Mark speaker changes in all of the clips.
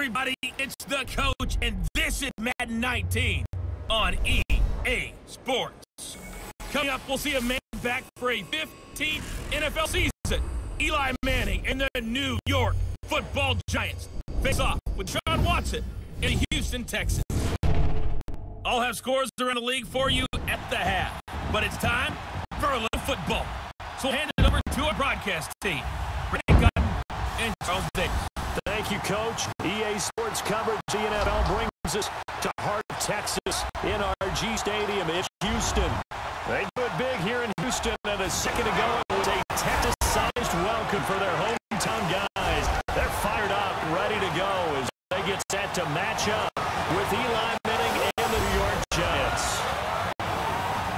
Speaker 1: everybody, it's the coach, and this is Madden 19 on EA Sports. Coming up, we'll see a man back for a 15th NFL season. Eli Manning and the New York Football Giants face off with John Watson in the Houston Texans. I'll have scores around the league for you at the half, but it's time for a little football. So we'll hand it over to our broadcast team, Brandon Cotton and Charles Davis.
Speaker 2: Thank you, Coach. EA Sports coverage. The NFL brings us to heart of Texas in RG Stadium. It's Houston. They do it big here in Houston, and a second ago it was a Texas-sized welcome for their hometown guys. They're fired up, ready to go as they get set to match up with Eli Manning and the New York Giants.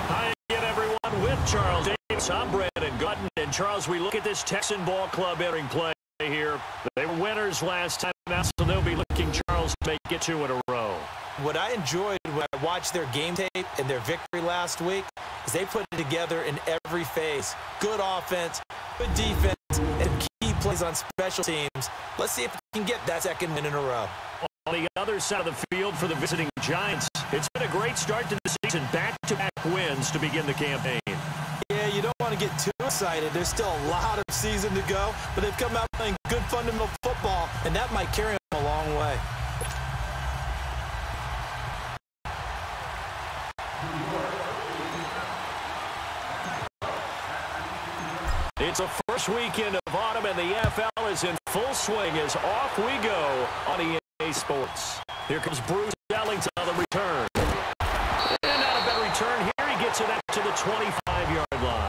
Speaker 2: Hi again, everyone, with Charles Davis. I'm Brandon Cotton. And Charles, we look at this Texan ball club entering play here. They were winners last time out, so they'll be looking, Charles, to make it 2 in a row.
Speaker 3: What I enjoyed when I watched their game tape and their victory last week is they put it together in every phase. Good offense, good defense, and key plays on special teams. Let's see if we can get that second win in a row.
Speaker 2: On the other side of the field for the visiting Giants, it's been a great start to the season. Back-to-back wins to begin the campaign.
Speaker 3: Yeah, you don't want to get too excited. There's still a lot of season to go, but they've come out playing good fundamental football, and that might carry them a long way.
Speaker 2: It's the first weekend of autumn, and the NFL is in full swing as off we go on EA Sports. Here comes Bruce Ellington on the return. And not a bad return here. He gets it out to the 25-yard line.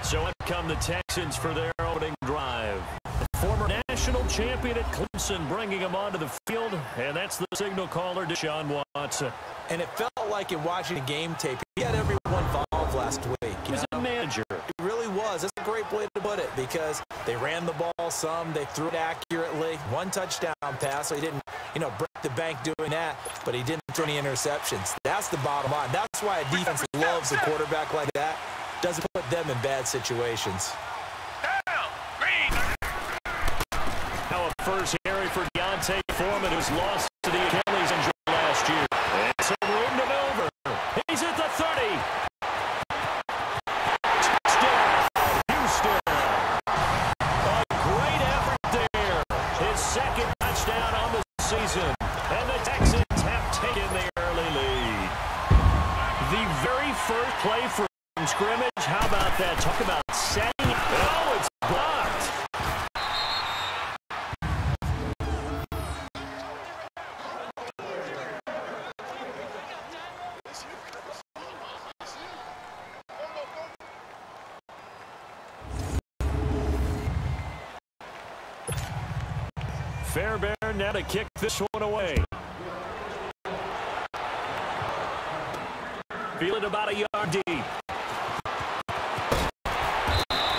Speaker 2: So up come the Texans for their opening drive. The former national champion at Clemson bringing him onto the field, and that's the signal caller, Deshaun Watson.
Speaker 3: And it felt like in watching a game tape, he had everyone involved last week.
Speaker 2: He was a manager.
Speaker 3: It really was. That's a great way to put it because they ran the ball some, they threw it accurately. 1 touchdown pass, so he didn't, break the bank doing that, but he didn't throw any interceptions. That's the bottom line. That's why a defense loves a quarterback like that. Doesn't put them in bad situations.
Speaker 2: Now a first carry for Deontay Foreman, who's lost to the Achilles injury last year. And some room to maneuver. He's at the 30. Touchdown, Houston. A great effort there. His second touchdown on the season. And the Texans have taken the early lead. The very first play from scrimmage. How about that? Talk about setting. Oh, it's blocked. Fairbairn now to kick this one away. Feel it about a yard deep.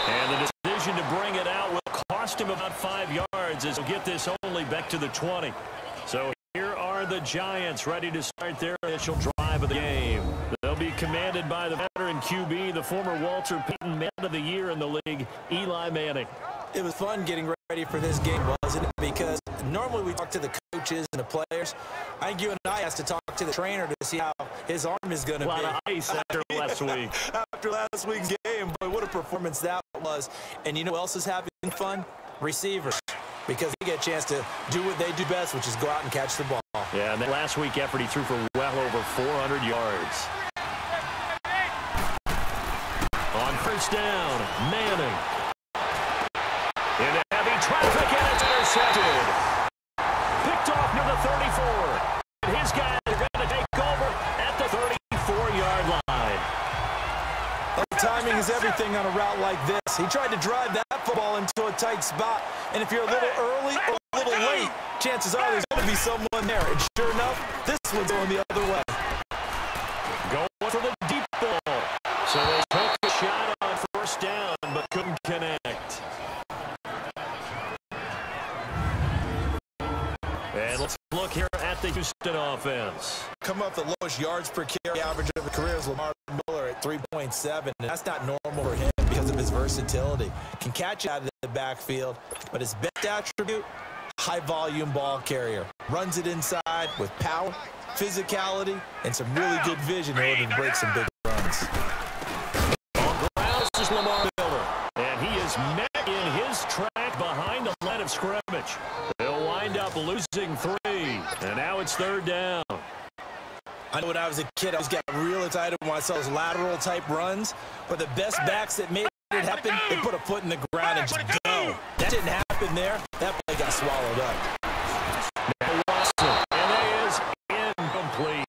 Speaker 2: And the decision to bring it out will cost him about 5 yards as he'll get this only back to the 20. So here are the Giants ready to start their initial drive of the game. They'll be commanded by the veteran QB, the former Walter Payton Man of the Year in the league, Eli Manning.
Speaker 3: It was fun getting ready for this game, wasn't it? Because normally we talk to the coaches and the players. I think you and I has to talk to the trainer to see how his arm is going to be.
Speaker 2: A lot of ice after last week.
Speaker 3: After last week's game, boy, what a performance that was. And you know who else is having fun? Receivers. Because they get a chance to do what they do best, which is go out and catch the ball.
Speaker 2: Yeah, and that last week effort, he threw for well over 400 yards. On first down, Manning. Into heavy traffic, and it's intercepted. Picked off near the 34. And his guys are going to take over at the 34-yard line.
Speaker 3: Well, timing is everything on a route like this. He tried to drive that football into a tight spot. And if you're a little early or a little late, chances are there's going to be someone there. And sure enough, this one's going the other way.
Speaker 2: Going for the deep ball. So they took a shot on first down, but couldn't connect. And let's look here at the Houston offense.
Speaker 3: Come up the lowest yards per carry average of the career is Lamar Miller at 3.7, and that's not normal for him because of his versatility. Can catch it out of the backfield, but his best attribute, high-volume ball carrier. Runs it inside with power, physicality, and some really good vision in order to break some big runs.
Speaker 2: On grounds is Lamar Miller, and he is met in his track behind the line of scrimmage. They'll wind up losing 3, and now it's 3rd down.
Speaker 3: I know when I was a kid, I always got real excited when I saw those lateral-type runs, but the best backs that made it happen, they put a foot in the ground and just go. That didn't happen there. That play got swallowed up.
Speaker 2: Now Watson, and that is incomplete.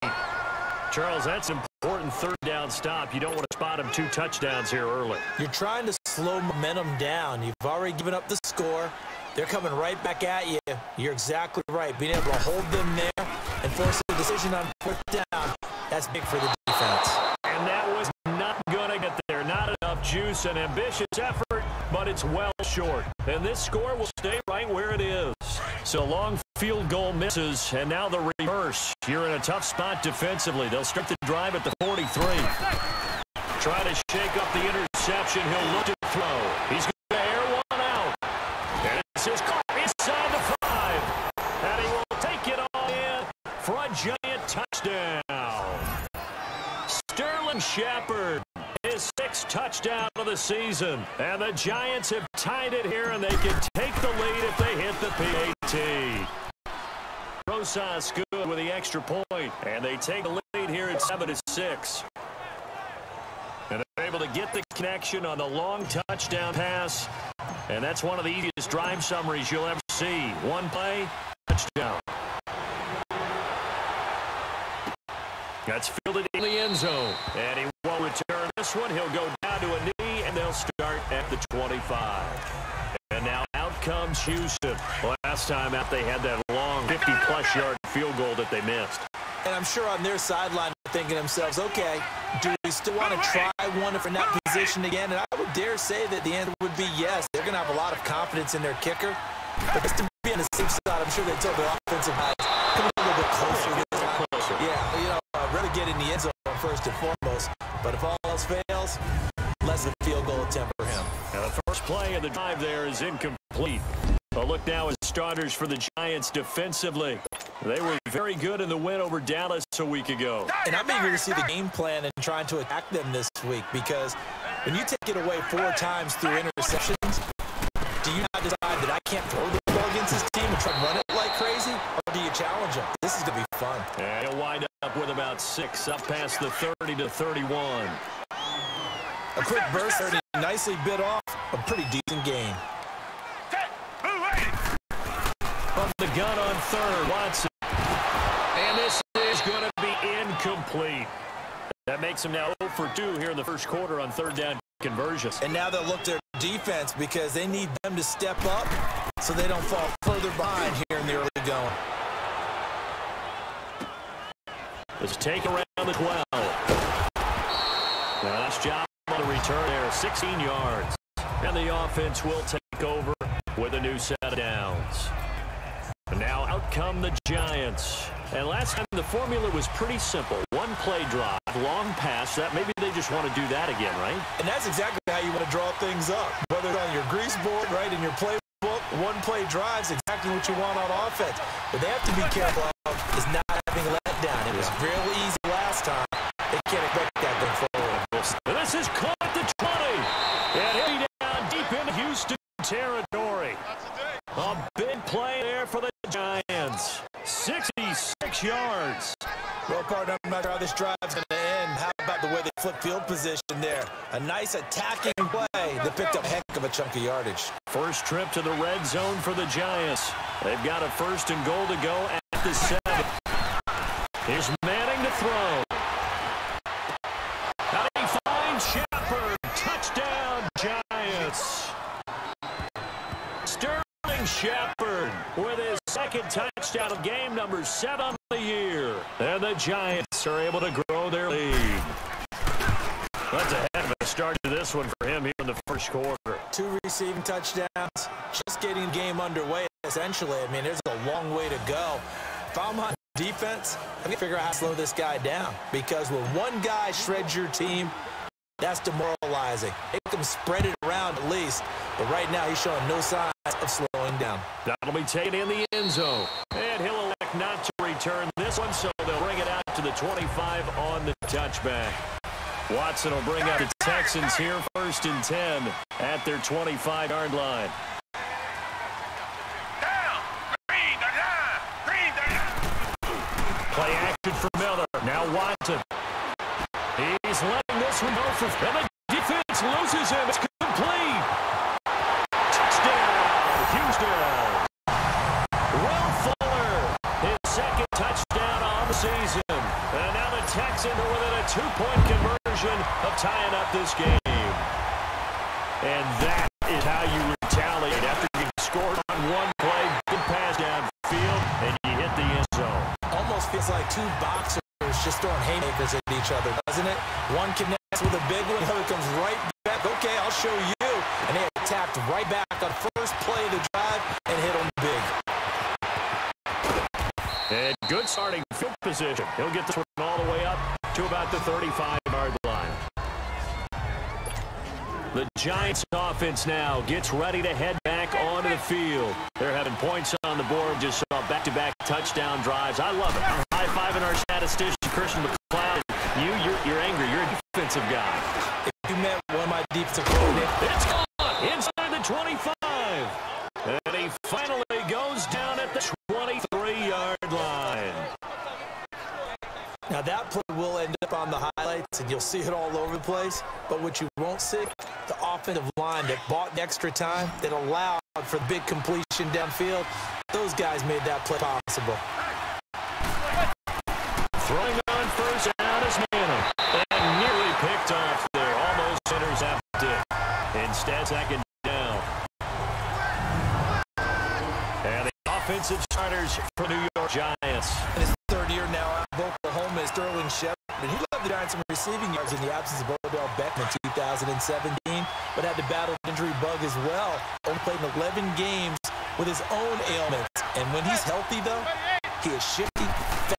Speaker 2: Charles, that's an important 3rd down stop. You don't want to spot him 2 touchdowns here early.
Speaker 3: You're trying to slow momentum down. You've already given up the score. They're coming right back at you. You're exactly right. Being able to hold them there and force a decision on 4th down, that's big for the defense. And
Speaker 2: that was not going to get there. Not enough juice, an ambitious effort, but it's well short. And this score will stay right where it is. So long field goal misses, and now the reverse. You're in a tough spot defensively. They'll start the drive at the 43. Try to shake up the interception. He'll look to throw. He's going to air one out. And it's his caught inside the 5. And he will take it all in for a giant touchdown. Sterling Shepard, his 6th touchdown of the season. And the Giants have tied it here, and they can take the lead if they hit the PAT. Rosas good with the extra point, and they take the lead here at 7-6. And they're able to get the connection on the long touchdown pass. And that's one of the easiest drive summaries you'll ever see. One play, touchdown. That's fielded in the end zone. And he won't return this one. He'll go down to a knee, and they'll start at the 25. And now out comes Houston. Last time out, they had that long 50-plus yard field goal that they missed.
Speaker 3: And I'm sure on their sideline they're thinking to themselves, okay, do we still want to try one if we're in that position again? And I would dare say that the answer would be yes. They're going to have a lot of confidence in their kicker. But just to be on the safe side, I'm sure they told their offensive guys, come a little bit closer this time. Yeah, really get in the end zone first and foremost. But if all else fails, less than a field goal attempt for him.
Speaker 2: Now the first play of the drive there is incomplete. A look now as starters for the Giants defensively. They were very good in the win over Dallas a week ago.
Speaker 3: And I'm eager to see the game plan and trying to attack them this week, because when you take it away 4 times through interceptions, do you not decide that I can't throw the ball against this team and try to run it like crazy, or do you challenge them? This is going to be fun.
Speaker 2: And he'll wind up with about 6 up past the 30 to 31.
Speaker 3: A quick burst, 30, nicely bit off, a pretty decent game.
Speaker 2: From the gun on 3rd, Watson. And this is going to be incomplete. That makes him now 0 for 2 here in the first quarter on 3rd down conversions.
Speaker 3: And now they'll look to their defense because they need them to step up so they don't fall further behind here in the early going.
Speaker 2: Let's take around the 12. Nice job on the return there, 16 yards. And the offense will take over with a new set of downs. And now out come the Giants. And last time the formula was pretty simple. 1 play drive, long pass. That maybe they just want to do that again, right? And that's exactly how you want to draw things up. Whether it's on your grease board, right, in your playbook, 1 play drive is exactly what you want on offense. What they have to be careful of is not having a letdown. It was real easy last time. They can't expect that going forward. And this is caught at the 20. And heading down deep into Houston territory. A big play there for the Giants. 66 yards.
Speaker 3: Well, partner, I'm not sure how this drive's going to end. How about the way they flip field position there? A nice attacking play that picked up a heck of a chunk of yardage.
Speaker 2: First trip to the red zone for the Giants. They've got a 1st and goal to go at the 7. Here's Manning to throw. Now he finds Shepard. Touchdown, Giants. Sterling Shepard with his 2nd touchdown of game, number 7 of the year. And the Giants are able to grow their lead. That's a heck of a start to this one for him here in the first quarter.
Speaker 3: 2 receiving touchdowns, just getting the game underway, essentially. I mean, there's a long way to go. If I'm on defense, I'm going to figure out how to slow this guy down, because when one guy shreds your team, That's demoralizing. Make him spread it around at least. But right now, he's showing no signs of slowing down.
Speaker 2: That'll be taken in the end zone. And he'll elect not to return this one, so they'll bring it out to the 25 on the touchback. Watson will bring out the Texans here 1st and 10 at their 25-yard line. Play action for Miller. Now Watson. He's letting this one go for and the defense loses him. It's complete. Touchdown, Houston. Will Fuller, his second touchdown on the season. And now the Texans are within a 2-point conversion of tying up this game. And that is how you retaliate after you scored on one play, good pass downfield, and you hit the end zone.
Speaker 3: Almost feels like two boxers just throwing haymakers at each other, doesn't it? One connects with a big one, the other comes right back. Okay, I'll show you. And they attacked right back on first play of the drive and hit them big.
Speaker 2: And good starting field position. He'll get this one all the way up to about the 35-yard line. The Giants offense now gets ready to head back onto the field. They're having points on the board. Just saw back-to-back touchdown drives. I love it. I'm high-fiving our statistician, Christian McLeod. You're angry. You're a defensive guy.
Speaker 3: If you met one of my defensive coordinators,
Speaker 2: it's gone inside the 25. And he finally goes down at the 23-yard line.
Speaker 3: Now that play will end up on the highlights, and you'll see it all over the place. But what you won't see, the offensive line that bought extra time, that allowed for the big completion downfield. Those guys made that play possible.
Speaker 2: Throwing on first down is Manning. And nearly picked off there. Almost intercepted. Instead, second down. And the offensive starters for New York Giants.
Speaker 3: In his third year now out of Oklahoma is Sterling Shepard. He led the Giants in receiving yards in the absence of Odell Beckham in 2017, but had to battle an injury bug as well. Only played in 11 games with his own ailments. And when he's healthy, though, he is shifty,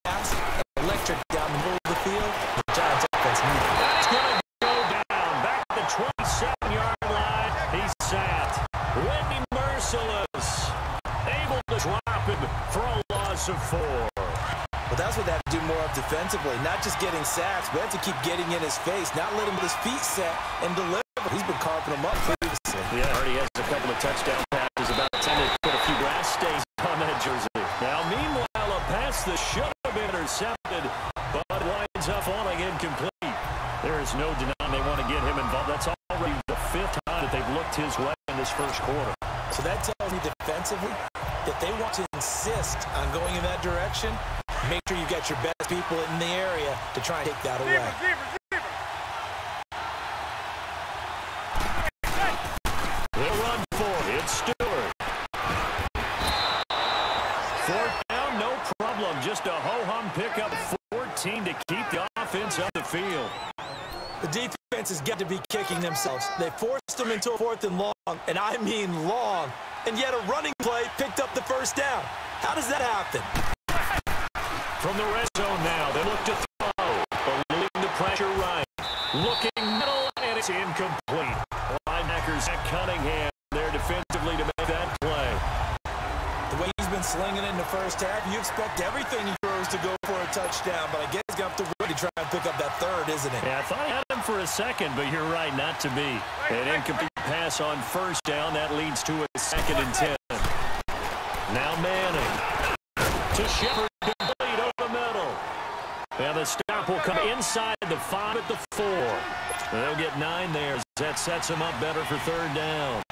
Speaker 3: fast, and electric down the middle of the field. The Giants offense needs it.
Speaker 2: That's going to go down. Back to the 27-yard line. He's sacked. Whitney Merciless able to drop him for a loss of 4.
Speaker 3: But that's what they have to do more of defensively, not just getting sacks, but have to keep getting in his face, not let him get his feet set and deliver. He's been carving them up previously.
Speaker 2: Yeah, I heard he has a couple of touchdown passes, about 10 to put a few grass stains on that jersey. Now, meanwhile, a pass that should have been intercepted, but winds up falling incomplete. There is no denying they want to get him involved. That's already the 5th time that they've looked his way in this first quarter.
Speaker 3: So that tells me defensively that they want to insist on going in that direction. Make sure you got your best people in the area to try and take that away.
Speaker 2: They'll run for it. It's Stewart. 4th down, no problem. Just a ho-hum pickup, 14 to keep the offense on the field.
Speaker 3: The defense has got to be kicking themselves. They forced them into a 4th and long, and I mean long. And yet a running play picked up the first down. How does that happen?
Speaker 2: From the red zone now, they look to throw, but leaving the pressure right. Looking middle, and it's incomplete. Linebackers at Cunningham there defensively to make that play.
Speaker 3: The way he's been slinging it in the first half, you expect everything he throws to go for a touchdown, but I guess he's going to have to wait to try and pick up that 3rd, isn't it?
Speaker 2: Yeah, I thought I had him for a second, but you're right, not to be. An incomplete pass on first down, that leads to a 2nd and 10. Now Manning to Shepard. And the stop will come inside the 5 at the 4. They'll get 9 there. That sets them up better for 3rd down.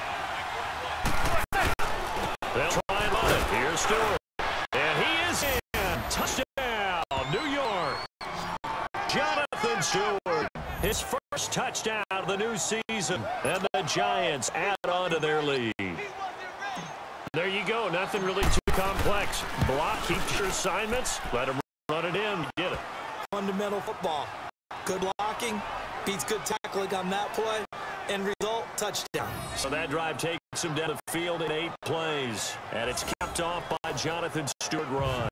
Speaker 2: They'll try and run it. Here's Stewart. And he is in. Touchdown, New York. Jonathan Stewart. His first touchdown of the new season. And the Giants add on to their lead. There you go. Nothing really too complex. Block, keep your assignments. Let them run it in. Get it.
Speaker 3: Fundamental football. Good blocking, beats good tackling on that play, end result, touchdown.
Speaker 2: So that drive takes him down the field in 8 plays, and it's capped off by Jonathan Stewart run.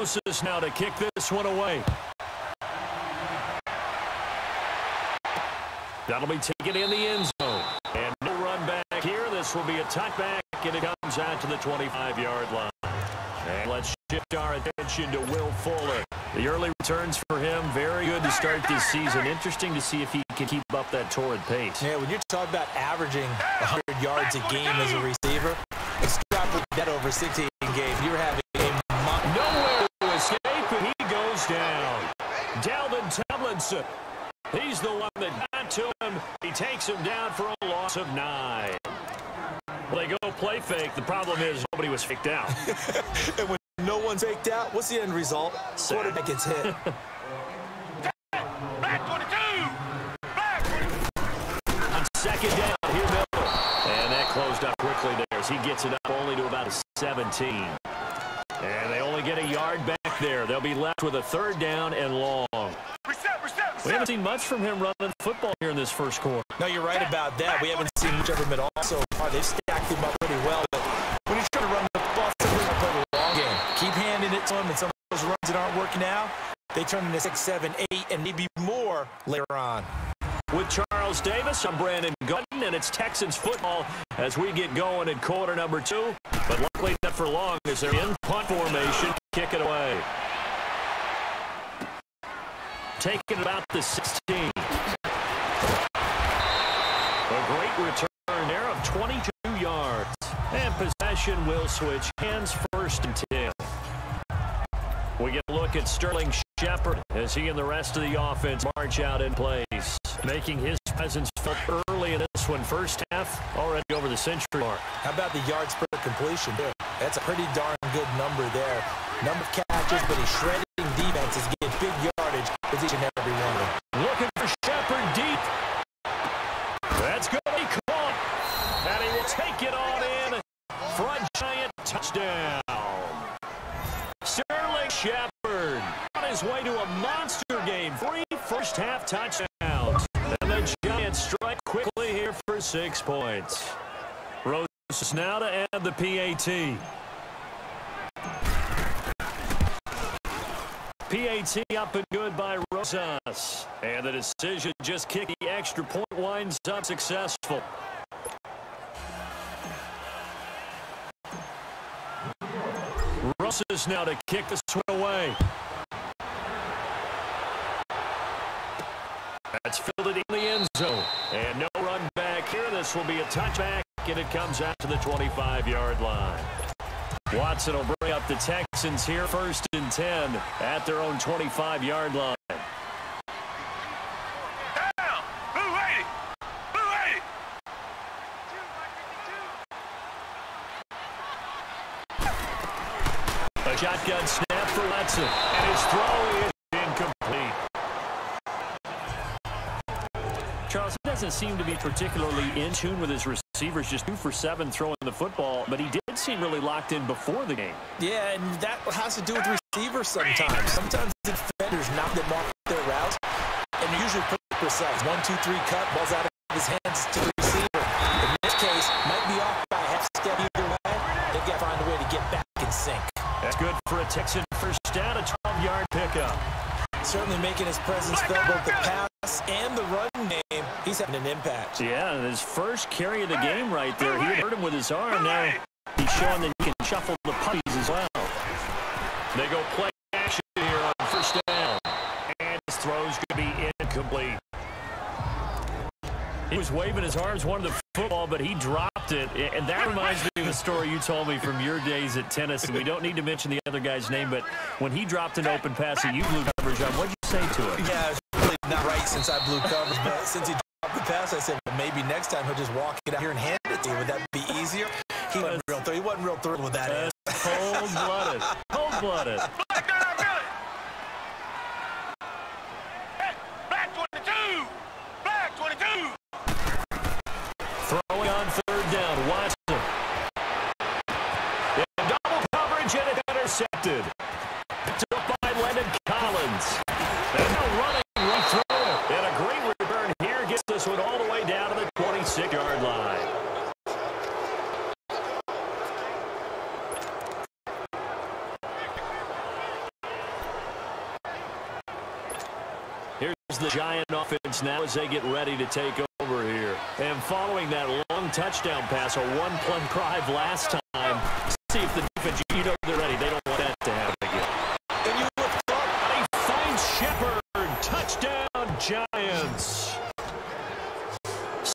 Speaker 2: Rosas now to kick this one away. That'll be taken in the end zone. And no run back here. This will be a touchback, and it comes out to the 25-yard line. And let's shift our attention to Will Fuller. The early returns for him, very good to start this season. Interesting to see if he can keep up that torrid pace.
Speaker 3: Yeah, when you're talking about averaging 100 yards a game as a receiver, extrapolate that over 16 games, you're having a
Speaker 2: nowhere to escape, and he goes down. Dalvin Tomlinson. He's the one that got to him. He takes him down for a loss of 9. Well, they go play fake. The problem is nobody was faked out.
Speaker 3: And when no one's faked out, what's the end result? Quarterback gets hit.
Speaker 1: Back 22! Back 22!
Speaker 2: On second down, here Miller. And that closed up quickly there as he gets it up only to about a 17. And they only get a yard back there. They'll be left with a third down and long. We haven't seen much from him running football here in this first quarter.
Speaker 3: No, you're right about that. We haven't seen much of him at all so far. They've stacked him up pretty well. But when he's trying to run the ball, somebody's going to play the long game. Keep handing it to him, and some of those runs that aren't working out, they turn into 6, 7, 8, and maybe more later on.
Speaker 2: With Charles Davis, I'm Brandon Gutton, and it's Texans football as we get going in quarter number 2. But luckily not for long as they're in punt formation. Kick it away. Taking about the 16. A great return there of 22 yards. And possession will switch hands first and 10. We get a look at Sterling Shepard as he and the rest of the offense march out in place. Making his presence felt early in this one. First half already over the century mark.
Speaker 3: How about the yards per completion? That's a pretty darn good number there. Number of catches, but he's shredding defenses, getting big yardage with each and every one of them.
Speaker 2: Looking for Shepard deep. That's good. He caught. And he will take it on in for a giant touchdown. Sterling Shepard on his way to a monster game. 3 first-half touchdowns. And the Giants strike quickly here for 6 points. Rosas now to add the PAT. PAT up and good by Rosas. And the decision just kick the extra point winds up successful. Rosas now to kick this one away. That's fielded in the end zone. And no run back here. This will be a touchback, and it comes out to the 25-yard line. Watson will bring up the Texans here, 1st and 10 at their own 25-yard line.
Speaker 1: Down! Blue 80! Blue 80!
Speaker 2: A shotgun snap for Watson, and his throw is incomplete. Charles, he doesn't seem to be particularly in tune with his receivers, just 2 for 7 throwing the football, but he did seem really locked in before the game.
Speaker 3: Yeah, and that has to do with receivers sometimes. Sometimes the defenders knock them off their routes, and they're usually pretty precise. 1, 2, 3 cut, ball's out of his hands to the receiver. In this case, might be off by a half step either way. They've got to find a way to get back in sync.
Speaker 2: That's good for a Texan first down, a 12-yard pickup.
Speaker 3: Certainly making his presence felt both the pass and the run game. He's having an impact.
Speaker 2: Yeah, and his first carry of the game right there. He had hurt him with his arm. Now he's showing that he can shuffle the puppies as well. They go play action here on first down. And his throw's going to be incomplete. He was waving his arms, wanted the football, but he dropped it. And that reminds me of the story you told me from your days at Tennessee. We don't need to mention the other guy's name, but when he dropped an open pass that you blew coverage on, what'd you say to it?
Speaker 3: Yeah, it's really not right since I blew coverage, but since he dropped the pass, I said, well, maybe next time he'll just walk it out here and hand it to you. Would that be easier? He wasn't real thrilled with that.
Speaker 2: Cold-blooded. Cold-blooded.
Speaker 1: Black 22! Black 22!
Speaker 2: Throwing on third down, Watson. In double coverage, and it's intercepted. Picked up by Landon Collins. And now running right through it. And a great return here gets this one all the way down to the 26-yard line. the Giant offense now as they get ready to take over here. And following that long touchdown pass, a one-play drive last time, see if the defense, they're ready. They don't want that to happen again.
Speaker 3: And you look up.
Speaker 2: He finds Shepard. Touchdown, Giants.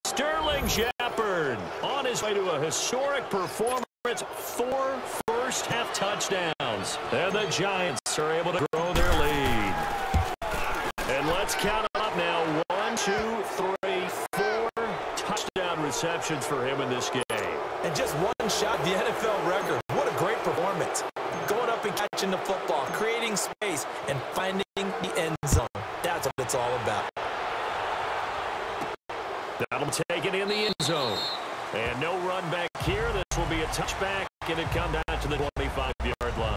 Speaker 2: Sterling Shepard on his way to a historic performance. 4 first-half touchdowns. And the Giants are able to grow their lead. And let's count them up now. 1, 2, 3, 4 touchdown receptions for him in this game.
Speaker 3: And just one shot, the NFL record. What a great performance. Going up and catching the football, creating space, and finding the end zone. That's what it's all about.
Speaker 2: That'll take it in the end zone. And no run back here. This will be a touchback, and it come down to the 25-yard line.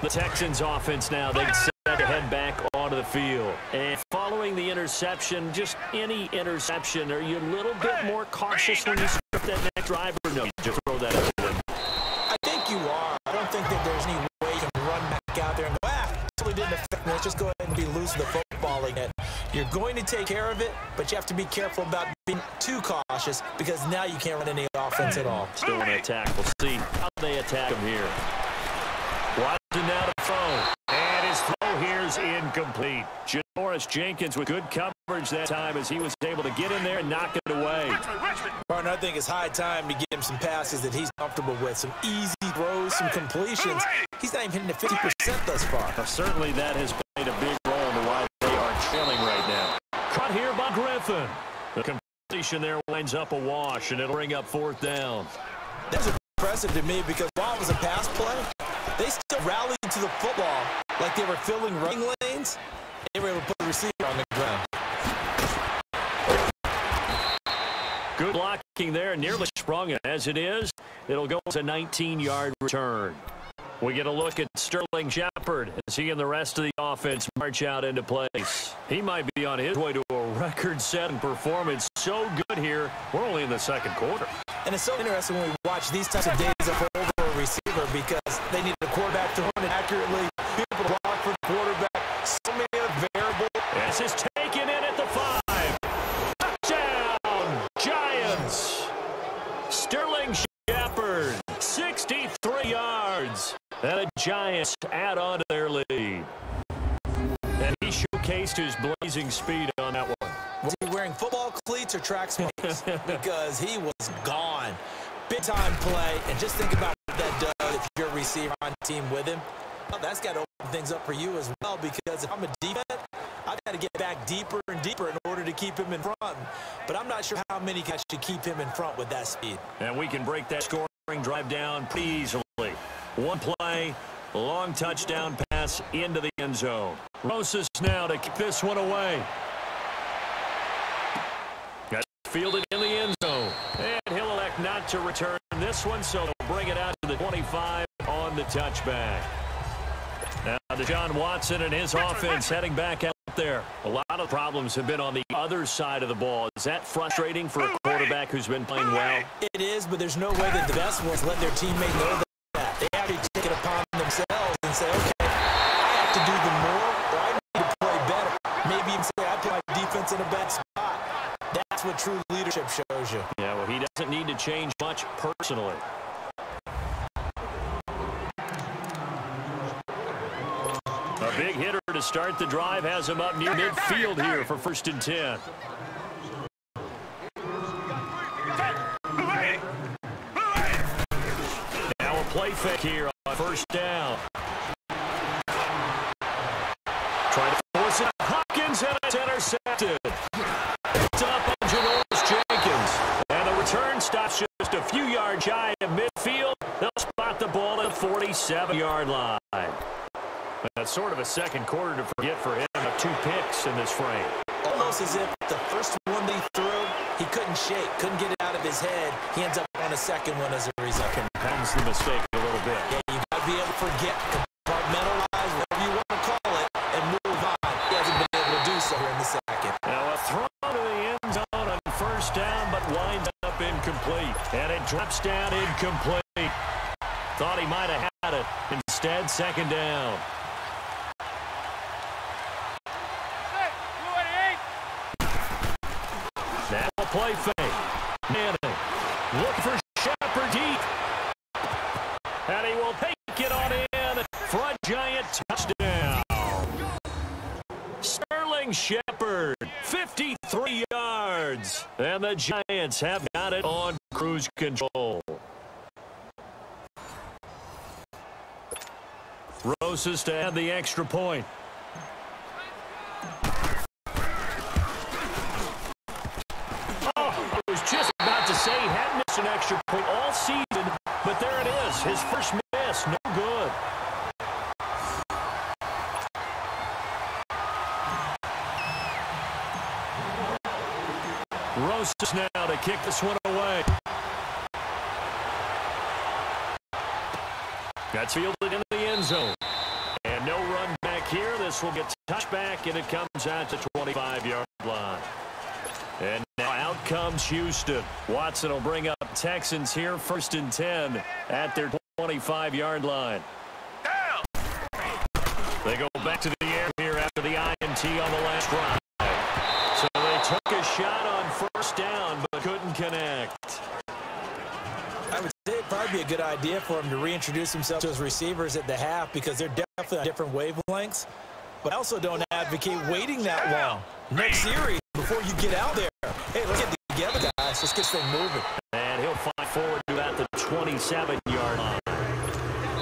Speaker 2: The Texans offense now, they set to head back onto the field. And following the interception, just any interception, are you a little bit more cautious when you script that next drive, or no, you just throw that out the window?
Speaker 3: I think you are. I don't think that there's any way you can run back out there and go, totally didn't affect me. Let's just go ahead and be loose with the football again. You're going to take care of it, but you have to be careful about being too cautious because now you can't run any offense at all.
Speaker 2: Still an attack. We'll see how they attack him here. Watson now to throw. And his throw here is incomplete. Janoris Jenkins with good coverage that time as he was able to get in there and knock it away.
Speaker 3: Partner, I think it's high time to get him some passes that he's comfortable with. Some easy throws, some completions. He's not even hitting the 50% thus far.
Speaker 2: Well, certainly that has played a big role in why they are trailing right now. Caught here by Griffin. The completion there winds up a wash, and it'll bring up 4th down.
Speaker 3: That's impressive to me because while it was a pass play, they still rallied to the football like they were filling running lanes. They were able to put the receiver on the ground.
Speaker 2: Good blocking there, nearly sprung it. As it is, it'll go as a 19-yard return. We get a look at Sterling Shepard as he and the rest of the offense march out into place. He might be on his way to a record-setting performance. So good here. We're only in the second quarter.
Speaker 3: And it's so interesting when we watch these types of days of over a receiver because they need a quarterback throwing it accurately, people to block for the quarterback, so many other variables.
Speaker 2: This is taken in at the 5. Touchdown, Giants. Sterling Shepard, 63 yards. And the Giants add on to their lead. And he showcased his blazing speed on that one.
Speaker 3: Was he wearing football cleats or track spikes? Because he was gone. Big-time play. And just think about what that does if you're a receiver on the team with him. Well, that's got to open things up for you as well because if I'm a defense, I've got to get back deeper and deeper in order to keep him in front. But I'm not sure how many guys should keep him in front with that speed.
Speaker 2: And we can break that scoring drive down pretty easily. One play, long touchdown pass into the end zone. Rosas now to kick this one away. Got fielded in the end zone. And he'll elect not to return this one, so he'll bring it out to the 25 on the touchback. Now Deshaun Watson and his offense heading back out there. A lot of problems have been on the other side of the ball. Is that frustrating for a quarterback who's been playing well?
Speaker 3: It is, but there's no way that the best ones let their teammate know that. They have to take it upon themselves and say, okay, I have to do the more, or I need to play better. Maybe even say, I put my defense in a bad spot. That's what true leadership shows you.
Speaker 2: Yeah, well, he doesn't need to change much personally. A big hitter to start the drive has him up near midfield here for 1st and 10. Now a play fake here on 1st down. Trying to force it. Hopkins, and it's intercepted. It's up on Janoris Jenkins. And the return stops just a few yards shy of midfield. They'll spot the ball at the 47-yard line. That's sort of a second quarter to forget for him. 2 picks in this frame.
Speaker 3: Almost as if the first one that he threw, he couldn't shake, couldn't get it out of his head. He ends up on a second one as a result.
Speaker 2: Compounds the mistake a little bit.
Speaker 3: Yeah, you got to be able to forget, compartmentalize, whatever you want to call it, and move on. He hasn't been able to do so here in the second.
Speaker 2: Now a throw to the end zone on 1st down, but winds up incomplete. And it drops down incomplete. Thought he might have had it. Instead, 2nd down. play fake. Manning. Look for Shepard deep. And he will take it on in for a Giant touchdown. Sterling Shepard, 53 yards. And the Giants have got it on cruise control. Rosas to add the extra point. I was just about to say he hadn't missed an extra point all season, but there it is. His first miss, no good. Rosas now to kick this one away. That's fielded into the end zone. And no run back here. This will get touched back, and it comes out to 25-yard line. And now out comes Houston. Watson will bring up Texans here, 1st and 10 at their 25-yard line. They go back to the air here after the INT on the last drive. So they took a shot on 1st down, but couldn't connect.
Speaker 3: I would say it'd probably be a good idea for him to reintroduce himself to his receivers at the half because they're definitely on different wavelengths. But I also don't advocate waiting that long. Next series, before you get out there, hey, let's get together, guys. Let's get this thing moving.
Speaker 2: And he'll fight forward to about the 27-yard line.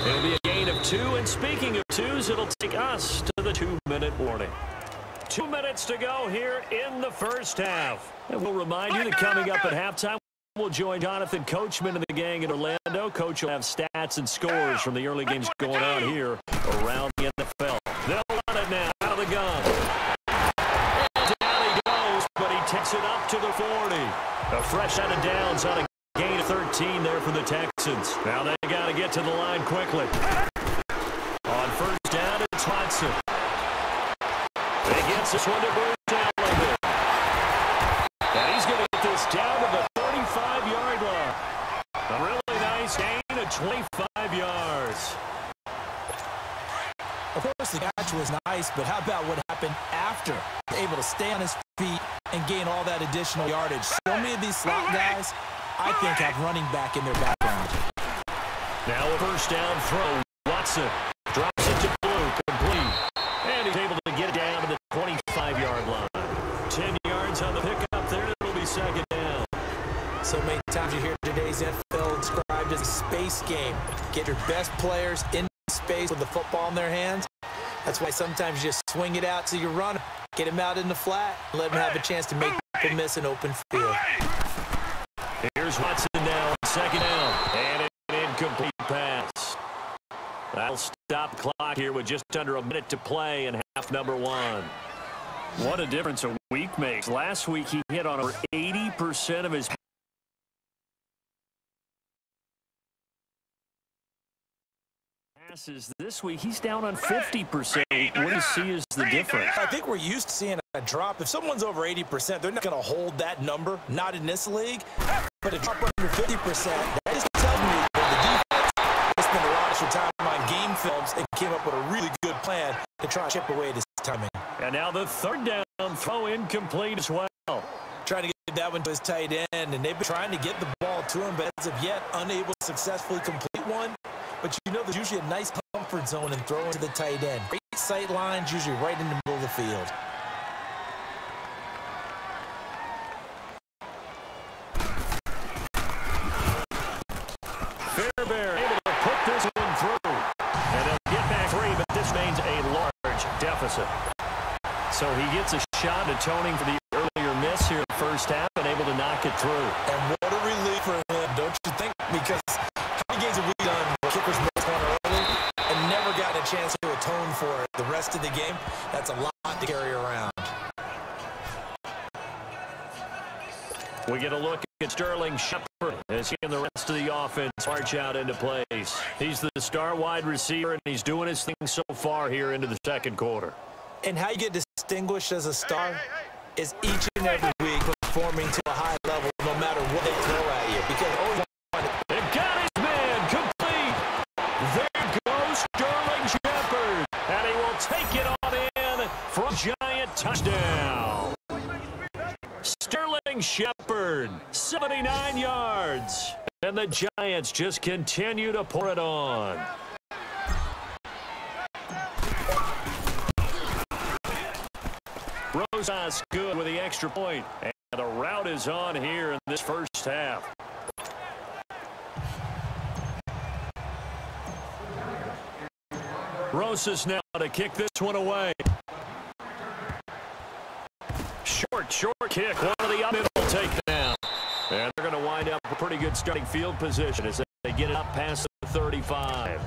Speaker 2: It'll be a gain of 2. And speaking of 2s, it'll take us to the 2-minute warning. 2 minutes to go here in the first half. And we'll remind you that coming up at halftime, we'll join Jonathan Coachman and the gang in Orlando. Coach will have stats and scores from the early games going on here around the NFL. They'll run it now out of the gun. And down he goes, but he takes it up to the 40. A fresh set of downs on a gain of 13 there for the Texans. Now they got to get to the line quickly. On 1st down, it's Watson. He gets this one to Bruce Allen. And he's going to get this down to the 35-yard line. A really nice gain of 25 yards.
Speaker 3: Of course, the catch was nice, but how about what happened after? Able to stay on his feet and gain all that additional yardage. So many of these slot guys, I think, have running back in their background.
Speaker 2: Now a 1st down throw. Watson drops it to Blue, complete. And he's able to get it down to the 25-yard line. 10 yards on the pickup there. It'll be 2nd down.
Speaker 3: So many times you hear today's NFL described as a space game. Get your best players in space with the football in their hands. That's why sometimes you just swing it out to your runner. Get him out in the flat and let him have a chance to make people miss an open field.
Speaker 2: Here's Watson now, 2nd down. And an incomplete pass. That'll stop the clock here with just under a minute to play in half number 1. What a difference a week makes. Last week he hit on over 80% of his passes. This week he's down on 50%. What do you see is the difference?
Speaker 3: I think we're used to seeing a drop. If someone's over 80%, they're not going to hold that number, not in this league. But a drop under 50%, that just tells me that the defense spent a lot of time on game films and came up with a really good plan to try to chip away this timing.
Speaker 2: And now the 3rd down throw incomplete as well.
Speaker 3: Trying to get that one to his tight end, and they've been trying to get the ball to him, but as of yet, unable to successfully complete one. But you know there's usually a nice comfort zone in throwing to the tight end. Great sight lines, usually right in the middle of the field.
Speaker 2: Fairbairn able to put this one through. And they'll get back 3, but this remains a large deficit. So he gets a shot atoning for the earlier miss here in the first half and able to knock it through.
Speaker 3: And what a relief for him, don't you think? Because how many games have we done where kickers missed one early and never gotten a chance to atone for it the rest of the game? That's a lot to carry around.
Speaker 2: We get a look at Sterling Shepard as he and the rest of the offense march out into place. He's the star wide receiver, and he's doing his thing so far here into the 2nd quarter. And
Speaker 3: how you get distinguished as a star is each and every week performing to a high level no matter what they throw at you. Because
Speaker 2: they've got his man complete. There goes Sterling Shepard, and he will take it on in for a Giant touchdown. Sterling Sterling Shepard, 79 yards. And the Giants just continue to pour it on. Rosas good with the extra point. And the route is on here in this first half. Rosas now to kick this one away. Short kick. One of the middle takedown. And they're going to wind up a pretty good starting field position as they get it up past the 35.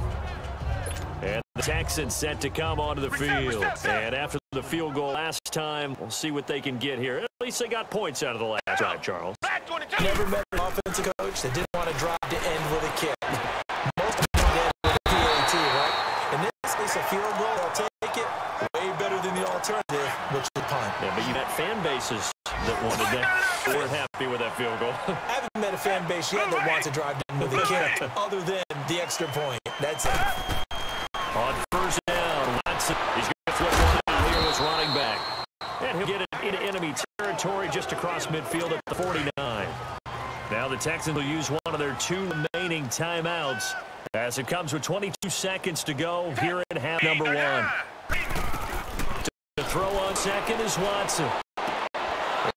Speaker 2: And the Texans set to come onto the field. And after the field goal last time, we'll see what they can get here. At least they got points out of the last drive, Charles.
Speaker 3: Never met an offensive coach that didn't want to drive to end with a kick. Most of them end with a PAT, right? In this case, a field goal, they'll take it way better than the alternative, which is punt.
Speaker 2: Yeah, but you got fan bases that wanted that. Weren't happy with that field goal.
Speaker 3: I haven't met a fan base yet that wants to drive in with a kick other than the extra point. That's it.
Speaker 2: On first down, Watson, he's going to flip one out here as running back. And he'll get it into enemy territory just across midfield at the 49. Now the Texans will use one of their 2 remaining timeouts as it comes with 22 seconds to go here in half number 1. To throw on second is Watson.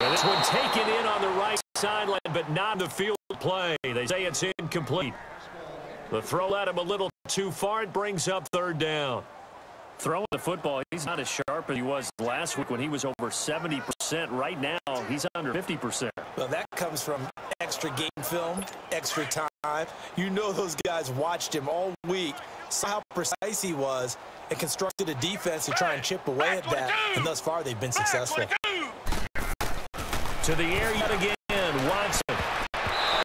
Speaker 2: And this one taken in on the right sideline, but not the field play. They say it's incomplete. The throw at him a little too far. It brings up third down. Throwing the football, he's not as sharp as he was last week when he was over 70%. Right now, he's under 50%.
Speaker 3: Well, that comes from extra game film, extra time. You know those guys watched him all week, saw how precise he was, and constructed a defense to try and chip away at that. And thus far, they've been successful.
Speaker 2: To the air yet again, Watson.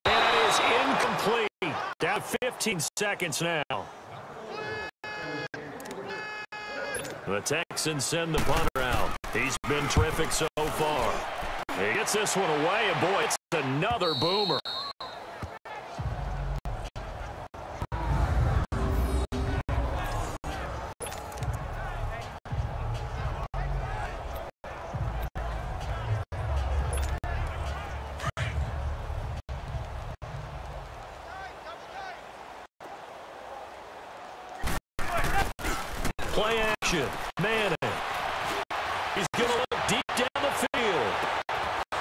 Speaker 2: And it is incomplete. Down 15 seconds now. The Texans send the punter out. He's been terrific so far. He gets this one away, and boy, it's another boomer. Play action. Madden. He's going to look deep down the field.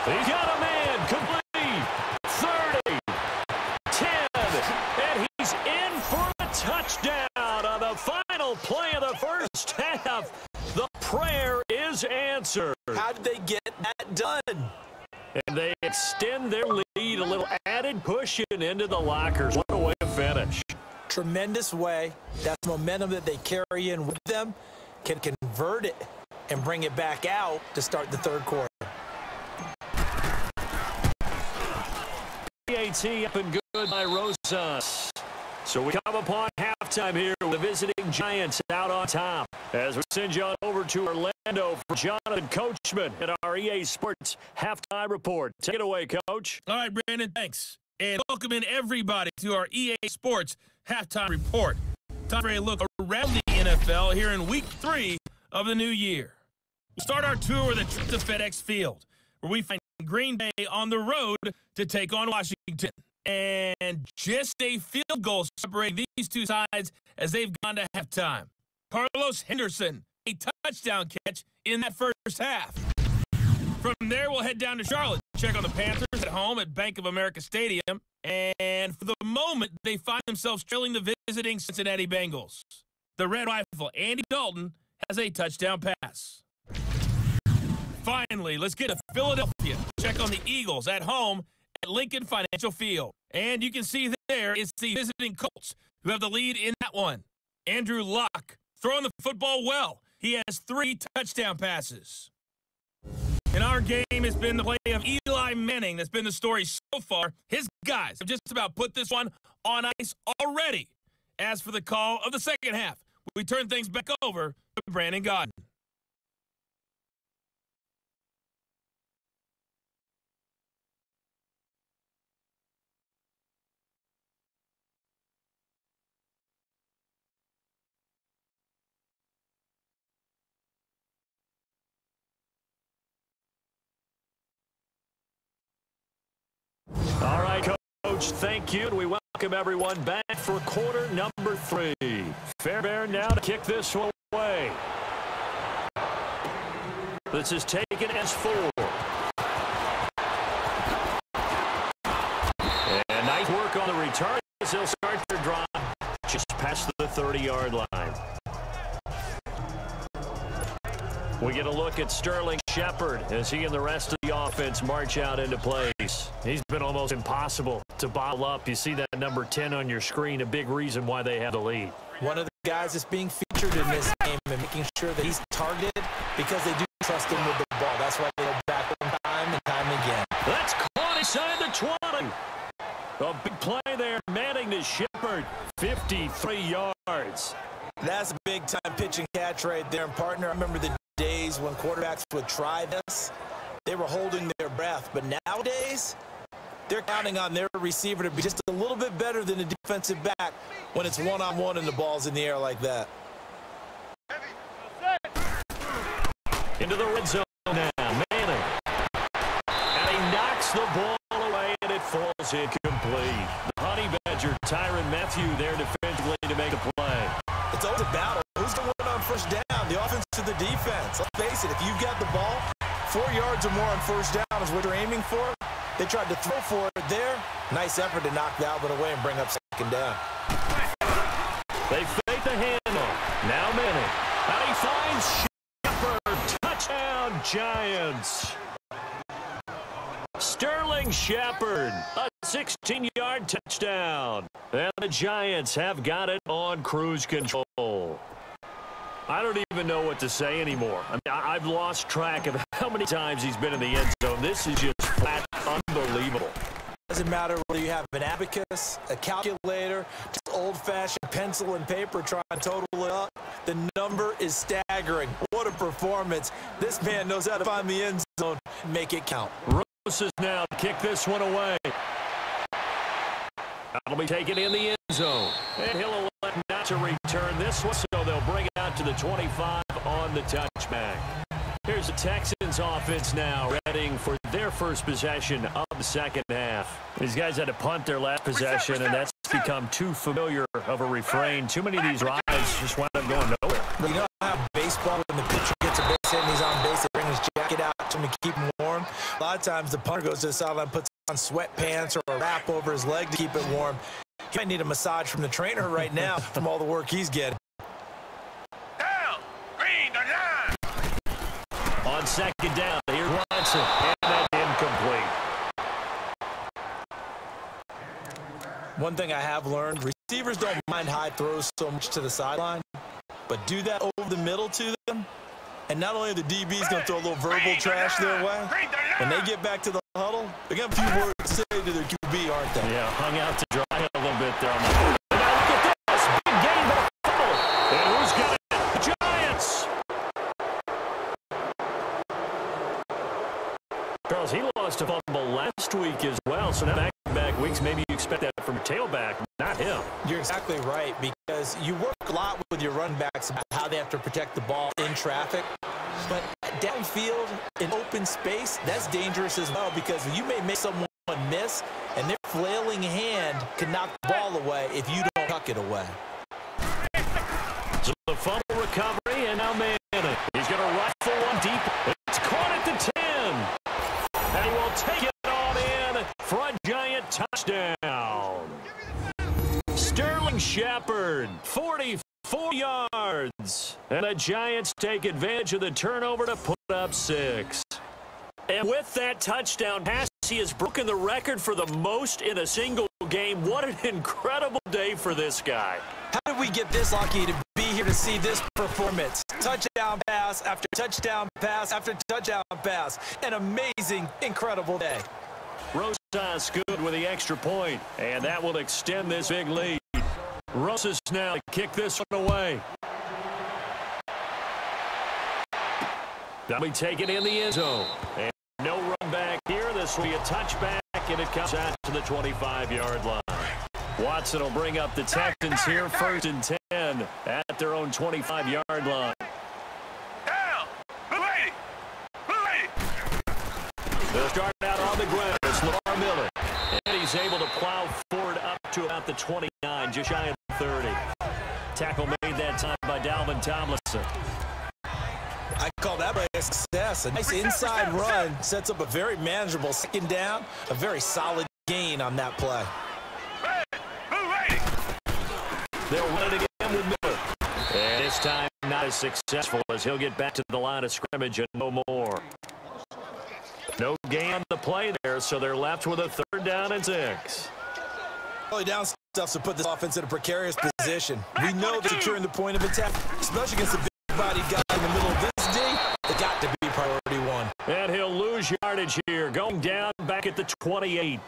Speaker 2: He's got a man. Complete. 30. 10. And he's in for a touchdown on the final play of the first half. The prayer is answered.
Speaker 3: How did they get that done?
Speaker 2: And they extend their lead, a little added pushing into the lockers. What a way to finish.
Speaker 3: Tremendous way. That's momentum that they carry in with them, can convert it and bring it back out to start the third quarter.
Speaker 2: PAT up and good by Rosas. So we come upon halftime here with the visiting Giants out on top. As we send you on over to Orlando for Jonathan Coachman at our EA Sports halftime report. Take it away, Coach.
Speaker 1: All right, Brandon, thanks. And welcome in everybody to our EA Sports halftime report. Time for a look around the NFL here in week 3 of the new year. We'll start our tour with a trip to FedEx Field, where we find Green Bay on the road to take on Washington. And just a field goal separating these two sides as they've gone to halftime. Carlos Henderson, a touchdown catch in that first half. From there, we'll head down to Charlotte, check on the Panthers at home at Bank of America Stadium. And for the moment, they find themselves trailing the visiting Cincinnati Bengals. The Red Rifle, Andy Dalton, has a touchdown pass. Finally, let's get to Philadelphia. Check on the Eagles at home at Lincoln Financial Field. And you can see there it's the visiting Colts who have the lead in that one. Andrew Luck throwing the football well. He has 3 touchdown passes. In our game, it's been the play of Eli Manning that's been the story so far. His guys have just about put this one on ice already. As for the call of the second half, we turn things back over to Brandon Godden.
Speaker 2: All right, Coach, thank you. We welcome everyone back for quarter number 3. Fairbairn now to kick this one away. This is taken as 4. And nice work on the return as they'll start their drive just past the 30-yard line. We get a look at Sterling Shepard as he and the rest of the offense march out into place. He's been almost impossible to bottle up. You see that number 10 on your screen, a big reason why they have the lead.
Speaker 3: One of the guys that's being featured in this game and making sure that he's targeted because they do trust him with the ball. That's why they go back him time and time again.
Speaker 2: That's caught inside the 20. A big play there, Manning to Shepard, 53 yards.
Speaker 3: That's a big-time pitch and catch right there. And, partner, I remember the days when quarterbacks would try this. They were holding their breath. But nowadays, they're counting on their receiver to be just a little bit better than the defensive back when it's one-on-one and the ball's in the air like that.
Speaker 2: Into the red zone now, Manning. And he knocks the ball away, and it falls incomplete. The Honey Badger, Tyrann Mathieu, there defensively to make a play. It's always a battle. Who's going to win on first down? The offense to the defense. Let's face it, if you've got the ball, 4 yards or more on first down is what you're aiming for. They tried to throw for it there. Nice effort to knock Dalvin away and bring up second down. They fake the handoff. Now Manning. And he finds Shepard. Touchdown, Giants. Sterling Shepard, a 16-yard touchdown. And the Giants have got it on cruise control. I don't even know what to say anymore. I mean, I've lost track of how many times he's been in the end zone. This is just flat unbelievable. Doesn't matter whether you have an abacus, a calculator, just old-fashioned pencil and paper trying to total it up. The number is staggering. What a performance. This man knows how to find the end zone and make it count. Rose is now to kick this one away. That'll be taken in the end zone. And he'll elect not to return this one, so they'll bring it out to the 25 on the touchback. Here's the Texans offense now, readying for their first possession of the second half. These guys had to punt their last possession, and that's become too familiar of a refrain. Too many of these drives just wind up going nowhere. You know how baseball, when the pitcher gets a base hit and he's on base, they bring his jacket out to him to keep him warm. A lot of times the punter goes to the sideline, puts on sweatpants or a wrap over his leg to keep it warm. He might need a massage from the trainer right now from all the work he's getting. On second down, here's Watson, and that's incomplete. One thing I have learned, receivers don't mind high throws so much to the sideline, but do that over the middle to them, and not only are the DBs going to throw a little verbal trash their way, when they get back to the huddle, they're going to have a few words to say to their QB, aren't they? Yeah, hung out to dry a little bit there on the and now look at this, big game, but a fumble. And who's got it? The Giants. Charles, he lost a fumble last week as well, so now back-to-back weeks, maybe you expect that from a tailback, not him. You're exactly right, because you work a lot with your run backs about how they have to protect the ball in traffic, but downfield, in open space, that's dangerous as well, because you may make someone miss, and their flailing hand can knock the ball away if you don't tuck it away. So the fumble recovery, and now Manning. He's going to rifle one deep. It's caught at the 10. And he will take it on in for a Giant touchdown. Sterling Shepard, 44 yards. And the Giants take advantage of the turnover to put up 6. And with that touchdown pass, he has broken the record for the most in a single game. What an incredible day for this guy. How did we get this lucky to be here to see this performance? Touchdown pass after touchdown pass after touchdown pass. An amazing, incredible day. Rosas good with the extra point, and that will extend this big lead. Rosas now to kick this one away. That'll be taken in the end zone. And no run back here. This will be a touchback, and it comes out to the 25-yard line. Watson will bring up the Texans here, 1st and 10 at their own 25-yard line. They'll start out on the ground. It's Lamar Miller. And he's able to plow forward up to about the 29, just shy of 30. Tackle made that time by Dalvin Tomlinson.
Speaker 3: I call that play a success. A nice inside run sets up a very manageable second down, a very solid gain on that play.
Speaker 2: They'll run it again with Miller. And this time not as successful as he'll get back to the line of scrimmage and no more. No gain on the play there, so they're left with a 3rd down and 6.
Speaker 3: Early down stuff to put this offense in a precarious position. We know that securing the point of attack, especially against the big-bodied guy in the middle of this D, it's got to be priority 1.
Speaker 2: And he'll lose yardage here, going down back at the 28.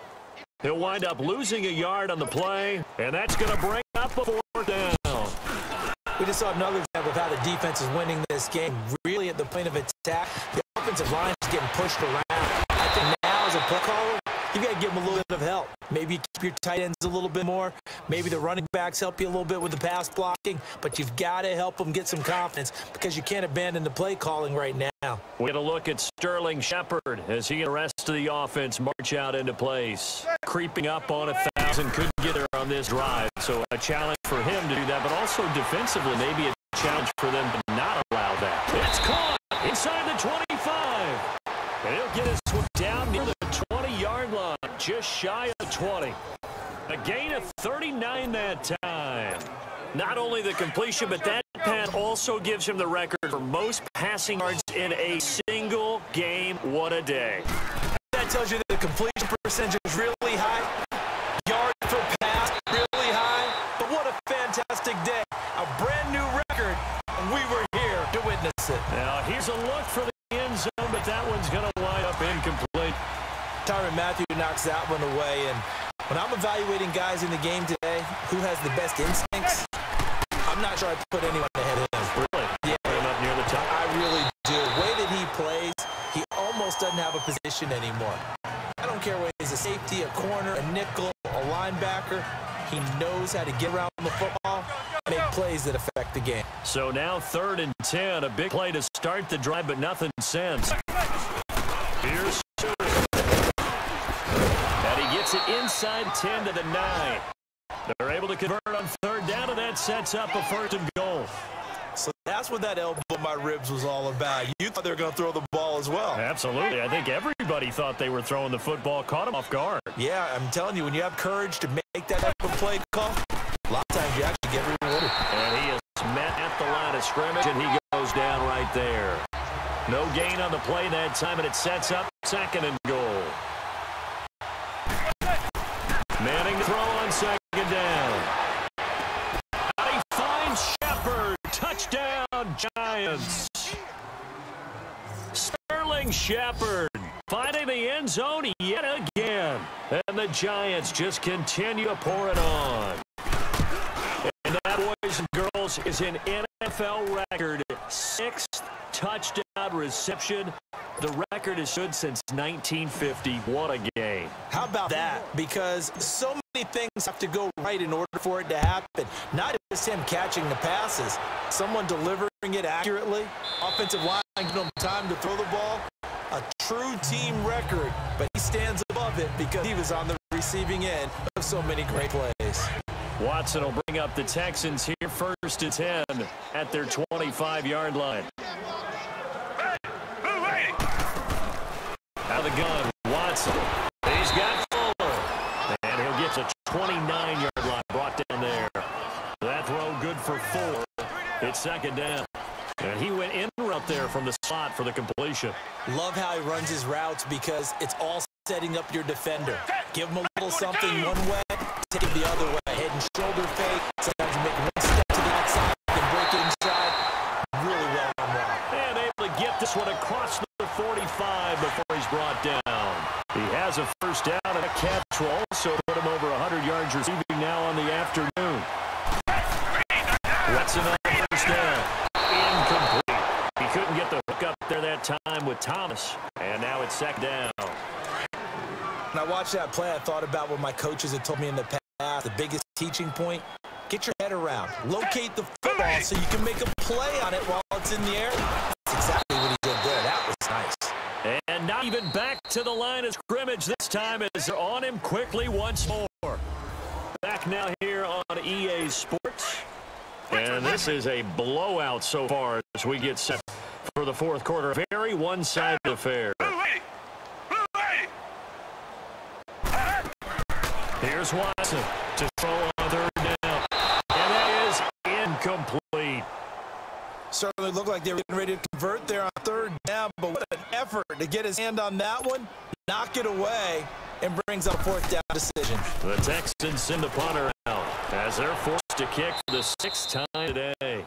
Speaker 2: He'll wind up losing a yard on the play, and that's going to bring up a 4th down.
Speaker 3: We just saw another example of how the defense is winning this game. Really at the point of attack, the offensive line is getting pushed around. I think now as a play caller, you got to give them a little bit of help. Maybe you keep your tight ends a little bit more. Maybe the running backs help you a little bit with the pass blocking, but you've got to help them get some confidence because you can't abandon the play calling right now.
Speaker 2: We get a look at Sterling Shepard as he and the rest of the offense march out into place. Creeping up on 1,000, couldn't get there on this drive, so a challenge for him to do that, but also defensively maybe a challenge for them to not allow that. It's caught inside the 25. And he'll get his one down near the 20-yard line, just shy of 20. A gain of 39 that time. Not only the completion, but that pass also gives him the record for most passing yards in a single game. What a day.
Speaker 3: That tells you that the completion percentage is really high. Yards per pass, really high. But what a fantastic day. A brand new record, and we were here to witness it.
Speaker 2: Now, here's a look for the end zone, but that one's going to wind up incomplete.
Speaker 3: Tyrann Mathieu knocks that one away, and when I'm evaluating guys in the game today, who has the best instincts, I'm not sure I'd put anyone ahead of him.
Speaker 2: Really?
Speaker 3: Yeah.
Speaker 2: Put him up near the top?
Speaker 3: I really do. The way that he plays, he almost doesn't have a position anymore. I don't care whether he's a safety, a corner, a nickel, a linebacker. He knows how to get around the football, make plays that affect the game.
Speaker 2: So now 3rd and 10, a big play to start the drive, but nothing since. Here's and he gets it inside 10 to the 9. They're able to convert on 3rd down, and that sets up a 1st and goal.
Speaker 3: So that's what that elbow in my ribs was all about. You thought they were going to throw the ball as well.
Speaker 2: Absolutely. I think everybody thought they were throwing the football, caught him off guard.
Speaker 3: Yeah, I'm telling you, when you have courage to make that type of play call, a lot of times you actually get rewarded.
Speaker 2: And he is met at the line of scrimmage, and he goes down right there. No gain on the play that time, and it sets up 2nd and goal. Manning to throw on 2nd down. He finds Shepard. Touchdown, Giants. Sterling Shepard finding the end zone yet again. And the Giants just continue to pour it on. And that, boys and girls, is an NFL record 6th touchdown reception. The record has stood since 1950. What a game.
Speaker 3: How about that? Because so many things have to go right in order for it to happen. Not just him catching the passes, someone delivering it accurately, offensive line giving them time to throw the ball. A true team record, but he stands above it because he was on the receiving end of so many great plays.
Speaker 2: Watson will bring up the Texans here 1st and 10 at their 25-yard line. Out of the gun, Watson. He's got Fuller. And he'll get to 29-yard line brought down there. That throw good for Fuller. It's 2nd down. And he went in route there from the slot for the completion.
Speaker 3: Love how he runs his routes because it's all setting up your defender. Give him a little something one way, take it the other way. Head and shoulder fake. Sometimes you make one step to the outside and break it inside. Really well on route.
Speaker 2: And able to get this one across the 45 before he's brought down. He has a 1st down and a catch will also put him over 100 yards receiving now on the afternoon. Watson on 1st down. Incomplete. He couldn't get the hook up there that time with Thomas. And now it's 2nd down.
Speaker 3: When I watched that play, I thought about what my coaches had told me in the past. The biggest teaching point, get your head around. Locate the football so you can make a play on it while it's in the air. That's exactly what he did there. That was nice.
Speaker 2: And not even back to the line of scrimmage this time as they're on him quickly once more. Back now here on EA Sports. And this is a blowout so far as we get set for the fourth quarter. Very one-sided affair. Here's Watson to throw on third down. And that is incomplete.
Speaker 3: Certainly looked like they were getting ready to convert there on third down, but what an effort to get his hand on that one, knock it away, and brings up a fourth down decision.
Speaker 2: The Texans send the punter out as they're forced to kick for the sixth time today.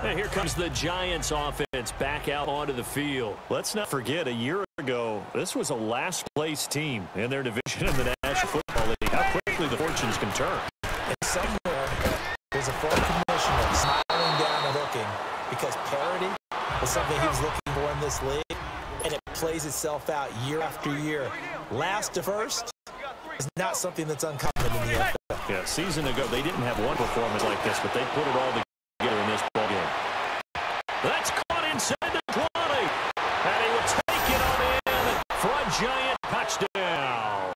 Speaker 2: And here comes the Giants offense back out onto the field. Let's not forget, a year ago, this was a last-place team in their division in the National Football League. How quickly the fortunes can turn.
Speaker 3: And somewhere, there's a former commissioner smiling down and looking because parity was something he was looking for in this league, and it plays itself out year after year. Last to first is not something that's uncommon in the NFL.
Speaker 2: Yeah, a season ago, they didn't have one performance like this, but they put it all together in this ballgame. That's caught inside the 20, and he will take it on in for a Giant touchdown.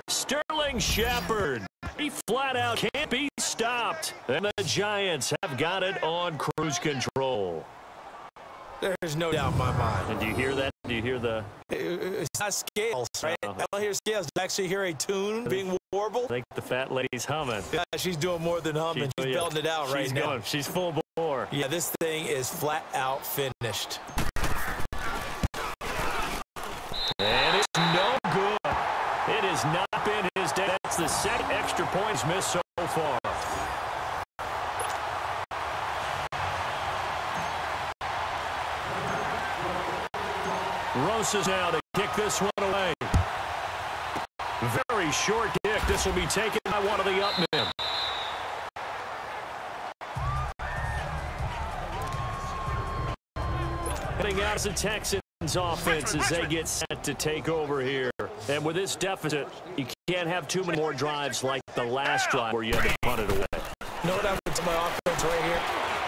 Speaker 2: Sterling Shepard, he flat out can't be stopped, and the Giants have got it on cruise control.
Speaker 3: There's no doubt in my mind.
Speaker 2: And do you hear that? Do you hear the...
Speaker 3: It's not scales, right? I don't hear scales. Do you actually hear a tune being warbled?
Speaker 2: I think the fat lady's humming.
Speaker 3: Yeah, she's doing more than humming. She's belting it out right now.
Speaker 2: She's full bore.
Speaker 3: Yeah, this thing is flat out finished.
Speaker 2: And it's no good. It has not been his day. That's the second extra points missed so far. Rosas now to kick this one away. Very short kick. This will be taken by one of the up men. Heading out as the Texans offense as they get set to take over here. And with this deficit, you can't have too many more drives like the last drive where you had to punt it away.
Speaker 3: You know what happened to my offense right here?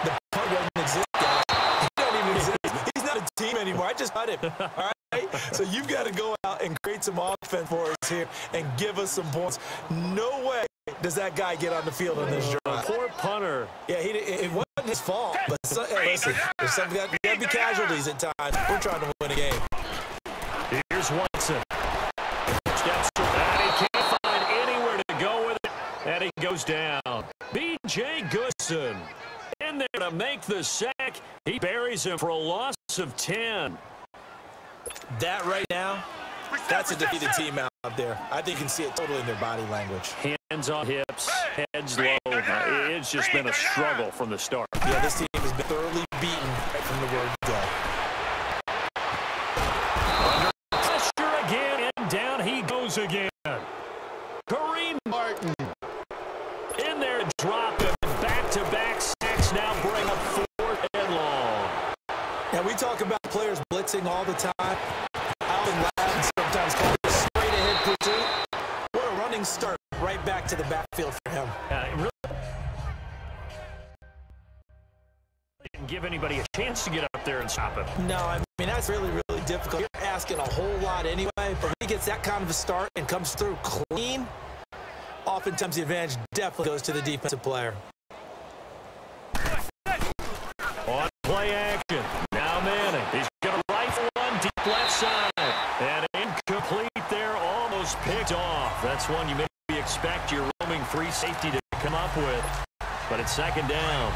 Speaker 3: The punt doesn't exist, guys. He doesn't even exist. He's not a team anymore. I just cut him. All right? So you've got to go out and create some offense for us here and give us some points. No way does that guy get on the field on this drive.
Speaker 2: Poor punter.
Speaker 3: Yeah, it wasn't his fault. But listen, there's something got to be casualties at times. We're trying to win a game.
Speaker 2: Here's Watson. Steps and he can't find anywhere to go with it. And he goes down. B.J. Goodson in there to make the sack. He buries him for a loss of 10.
Speaker 3: That right now, that's a defeated team out there. I think you can see it totally in their body language.
Speaker 2: Hands on hips, heads low. It's just been a struggle from the start.
Speaker 3: Yeah, this team has been thoroughly beaten right from the word go.
Speaker 2: Under pressure again, and down he goes again. Kareem Martin in there to drop him. Back-to-back sacks now bring up 4th and long.
Speaker 3: Now, we talk about players blitzing all the time. Out and loud and sometimes call it a straight-ahead pursuit. What a running start right back to the backfield for him.
Speaker 2: It really didn't give anybody a chance to get up there and stop him.
Speaker 3: No, I mean, that's really, really difficult. You're asking a whole lot anyway, but when he gets that kind of a start and comes through clean, oftentimes the advantage definitely goes to the defensive player.
Speaker 2: On play action. Now Manning. He's going to rifle one deep left side. And incomplete there, almost picked off. That's one you maybe expect your roaming free safety to come up with. But it's second down.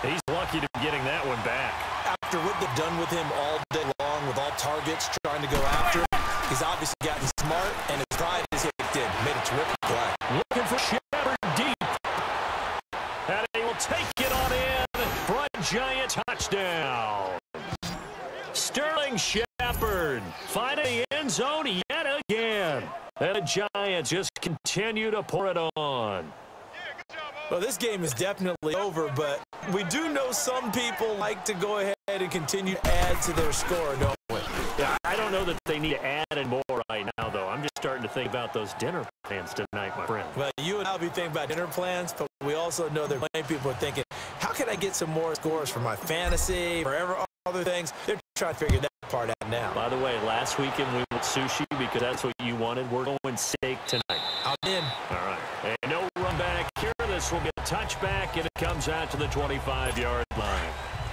Speaker 2: He's lucky to be getting that one back.
Speaker 3: After what they've done with him all day long, with all targets trying to go after him, he's obviously gotten smart, and his pride is kicked in. Made a terrific play.
Speaker 2: Looking for Shepard deep. And he will take it on in for a Giant touchdown. Sterling Shepard finding the end zone yet again. And the Giants just continue to pour it on.
Speaker 3: Well, this game is definitely over, but we do know some people like to go ahead and continue to add to their score, don't we?
Speaker 2: Yeah, I don't don't know that they need to add any more right now, though. I'm just starting to think about those dinner plans tonight, my friend.
Speaker 3: Well, you and I will be thinking about dinner plans, but we also know that many people are thinking, how can I get some more scores for my fantasy, for other things? They're trying to figure that part out now.
Speaker 2: By the way, last weekend we went sushi because that's what you wanted. We're going steak tonight.
Speaker 3: I'm in.
Speaker 2: All right. And no run back here. This will get a touchback, and it comes out to the 25-yard line.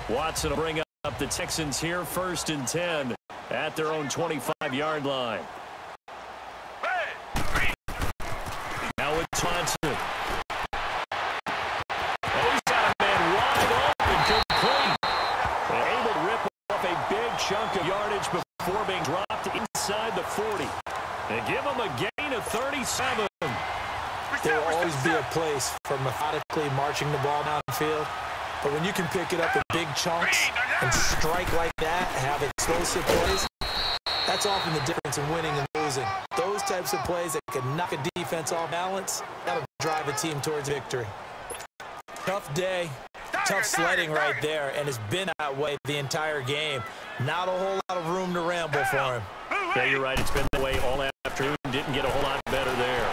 Speaker 2: Watson will bring up the Texans here, 1st and 10 at their own 25-yard line. Now it's Watson. He's got a man wide open, complete. And able to rip off a big chunk of yardage before being dropped inside the 40. They give him a gain of 37.
Speaker 3: There will always be a place for methodically marching the ball downfield. But when you can pick it up in big chunks and strike like that, have explosive plays, that's often the difference in winning and losing. Those types of plays that can knock a defense off balance, that'll drive a team towards victory. Tough day, tough sledding right there, and it's been that way the entire game. Not a whole lot of room to ramble for him.
Speaker 2: Yeah, you're right. It's been that way all afternoon. Didn't get a whole lot better there.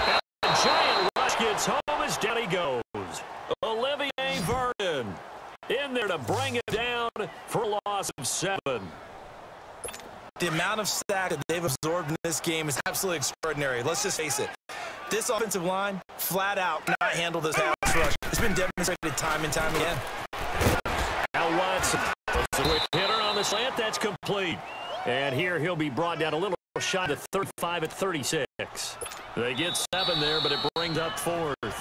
Speaker 2: And the giant rush gets home as down he goes. Olivier Vernon in there to bring it down for a loss of 7.
Speaker 3: The amount of sacks that they've absorbed in this game is absolutely extraordinary. Let's just face it. This offensive line, flat out, cannot handle this pass rush. It's been demonstrated time and time again.
Speaker 2: Now Watson, a quick hitter on the slant. That's complete. And here he'll be brought down a little shy of 35 at 36. They get 7 there, but it brings up 4th.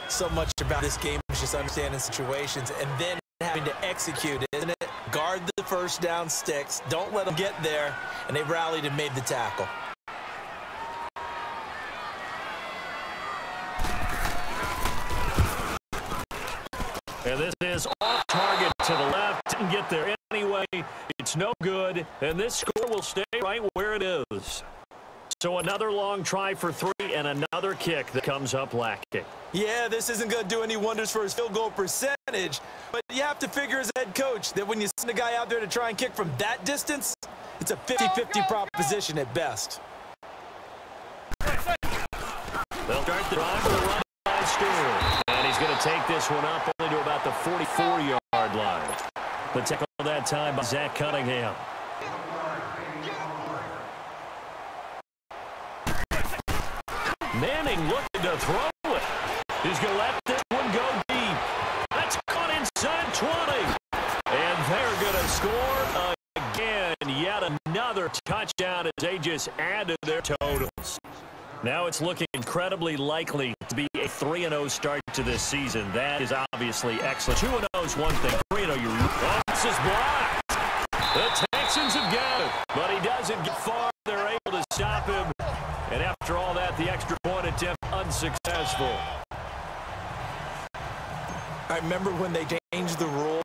Speaker 3: So much about this game is just understanding situations and then having to execute, isn't it? Guard the first down sticks. Don't let them get there. And they rallied and made the tackle.
Speaker 2: And this is off target to the left. Didn't get there anyway. It's no good. And this score will stay right where it is. So another long try for 3 and another kick that comes up lacking.
Speaker 3: Yeah, this isn't going to do any wonders for his field goal percentage, but you have to figure as a head coach that when you send a guy out there to try and kick from that distance, it's a 50-50 proposition at best.
Speaker 2: They'll start the drive with a run by Stewart. And he's going to take this one up only to about the 44-yard line. The tackle that time by Zach Cunningham. Manning looking to throw it. He's going to let this one go deep. That's caught inside 20. And they're going to score again. Yet another touchdown as they just added their totals. Now it's looking incredibly likely to be a 3-0 start to this season. That is obviously excellent. 2-0 is one thing. 3-0, this is blocked. The Texans have got it, but he doesn't get far. They're able to stop him. And after all that, the extra point attempt unsuccessful.
Speaker 3: I remember when they changed the rule,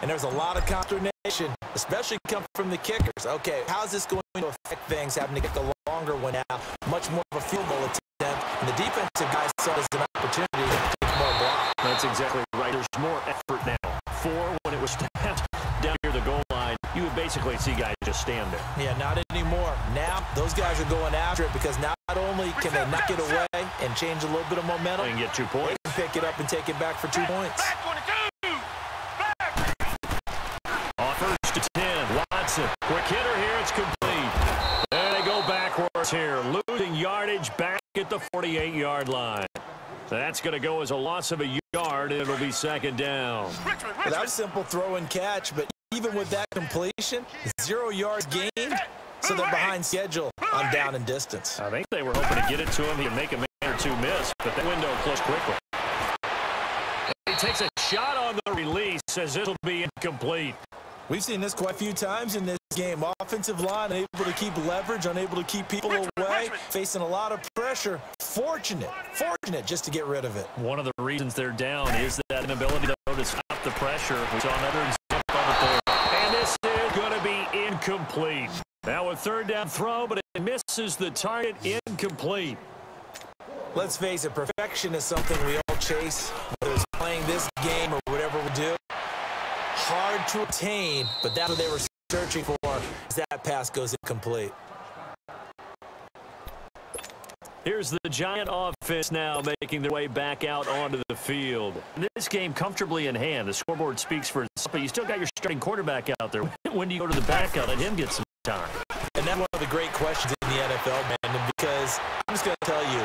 Speaker 3: and there was a lot of consternation, especially coming from the kickers. Okay, how's this going to affect things, having to get the longer one out, much more of a field goal attempt, and the defensive guys saw it as an opportunity to take more block.
Speaker 2: That's exactly right. There's more effort now. 4 when it was snapped down near the goal line. You would basically see guys just stand there.
Speaker 3: Yeah, not anymore. Now, those guys are going after it because not only can they knock it away and change a little bit of momentum,
Speaker 2: and get 2 points.
Speaker 3: They can pick it up and take it back for 2 points.
Speaker 2: On 1st to 10, Watson. Quick hitter here, it's complete. There they go backwards here, losing yardage back at the 48-yard line. That's going to go as a loss of a yard, and it'll be 2nd down.
Speaker 3: Well, that was a simple throw and catch, but even with that completion, 0 yards gained, so they're behind schedule on down and distance.
Speaker 2: I think they were hoping to get it to him. He could make a man or 2 miss, but the window closed quickly. He takes a shot on the release as it'll be incomplete.
Speaker 3: We've seen this quite a few times in this game. Offensive line unable to keep leverage, unable to keep people away, facing a lot of pressure. Fortunate just to get rid of it. One
Speaker 2: of the reasons they're down is that inability to stop the pressure. We saw another example of it there. And this is going to be incomplete. Now a 3rd down throw, but it misses the target. Incomplete.
Speaker 3: Let's face it, perfection is something we all chase, whether it's playing this game or whatever we do. Hard to attain, but that's what they were searching for. as that pass goes incomplete.
Speaker 2: Here's the Giant offense now making their way back out onto the field. This game comfortably in hand. The scoreboard speaks for itself, but you still got your starting quarterback out there. When do you go to the backup? Let him get some time.
Speaker 3: And that's one of the great questions in the NFL, man, because I'm just going to tell you,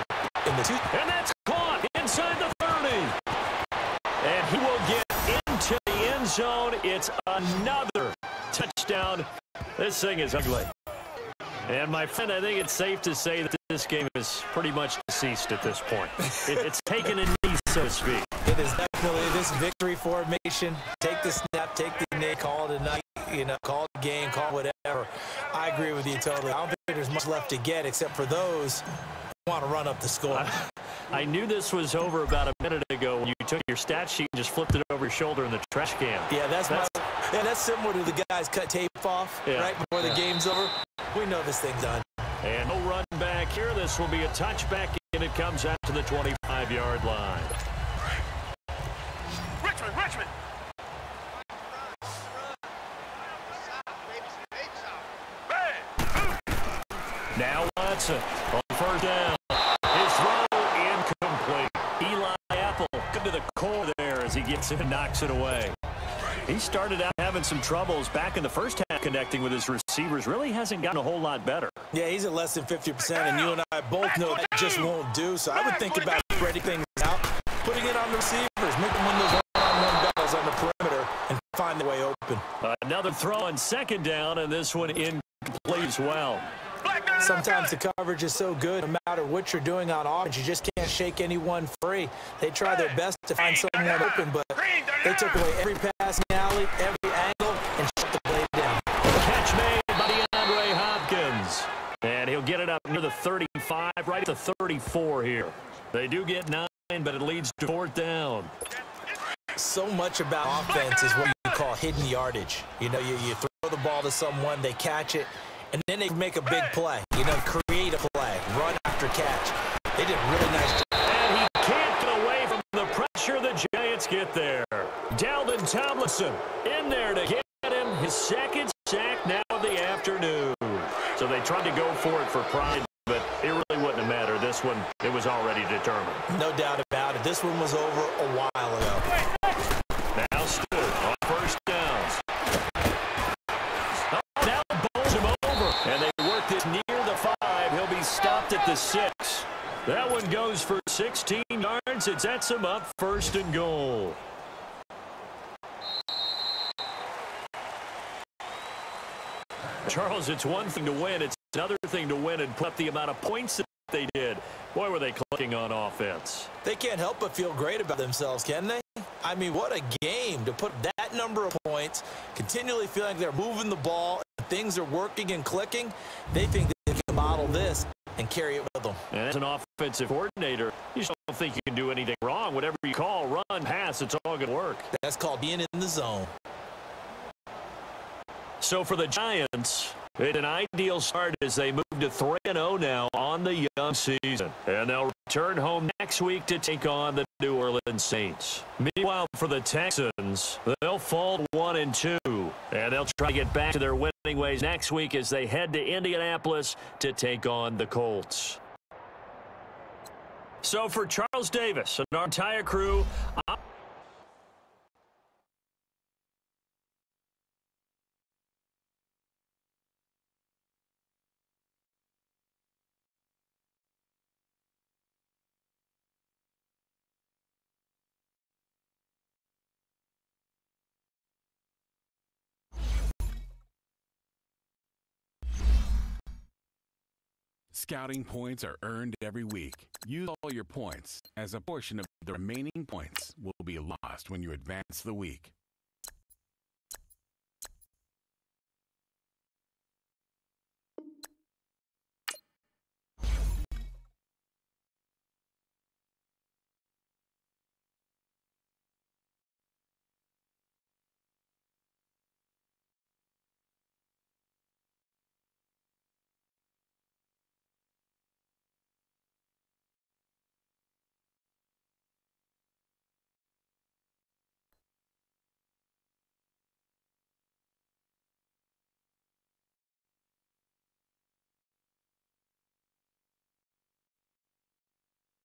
Speaker 3: in the two...
Speaker 2: And that's caught inside the 30. And he will get into the end zone. It's another touchdown. This thing is ugly. And, my friend, I think it's safe to say that this game is pretty much deceased at this point. It's taken a knee, so to speak.
Speaker 3: It is definitely this victory formation. Take the snap, take the knee, call it a night, call it a game, call it whatever. I agree with you totally. I don't think there's much left to get except for those who want to run up the score.
Speaker 2: I knew this was over about a minute ago when you took your stat sheet and just flipped it over your shoulder in the trash can.
Speaker 3: Yeah, that's similar to the guys cut tape off right before the game's over. We know this thing's done.
Speaker 2: And no run back here. This will be a touchback, and it comes out to the 25-yard line.
Speaker 1: Richmond.
Speaker 2: Now Watson on first down. His throw incomplete. Eli Apple come to the core there as he gets it and knocks it away. He started out having some troubles back in the first half connecting with his receivers. Really hasn't gotten a whole lot better.
Speaker 3: Yeah, he's at less than 50%, and you and I both know that just won't do. So I would think about spreading things out, putting it on the receivers, making win those one-on-one battles on the perimeter, and find the way open.
Speaker 2: Another throw on second down, and this one incomplete as well.
Speaker 3: Sometimes the coverage is so good, no matter what you're doing on offense, you just can't shake anyone free. They try their best to find someone open, but they took away every pass in the alley, every angle, and shut the play down.
Speaker 2: Catch made by DeAndre Hopkins. And he'll get it up near the 35, right at the 34 here. They do get 9, but it leads to fourth down.
Speaker 3: So much about offense is what you call hidden yardage. You throw the ball to someone, they catch it, and then they make a big play. Create a play, run after catch. They did a really nice job.
Speaker 2: And he can't get away from the pressure the Giants get there. Dalvin Tomlinson in there to get him his second sack now of the afternoon. So they tried to go for it for pride, but it really wouldn't have mattered. This one, it was already determined.
Speaker 3: No doubt about it. This one was over a while ago.
Speaker 2: Now Stewart on first downs. Now bowls him over, and they work this near the 5. He'll be stopped at the 6. That one goes for 16 yards. It sets him up first and goal. Charles, it's one thing to win. It's another thing to win and put up the amount of points that they did. Boy, were they clicking on offense.
Speaker 3: They can't help but feel great about themselves, can they? I mean, what a game to put that number of points, continually feeling like they're moving the ball, and things are working and clicking. They think they can model this and carry it with them.
Speaker 2: And as an offensive coordinator, you just don't think you can do anything wrong. Whatever you call, run, pass, it's all going to work.
Speaker 3: That's called being in the zone.
Speaker 2: So for the Giants, it's an ideal start as they move to 3-0 now on the young season. And they'll return home next week to take on the New Orleans Saints. Meanwhile, for the Texans, they'll fall 1-2. And they'll try to get back to their winning ways next week as they head to Indianapolis to take on the Colts. So for Charles Davis and our entire crew,
Speaker 4: Scouting points are earned every week. Use all your points, as a portion of the remaining points will be lost when you advance the week.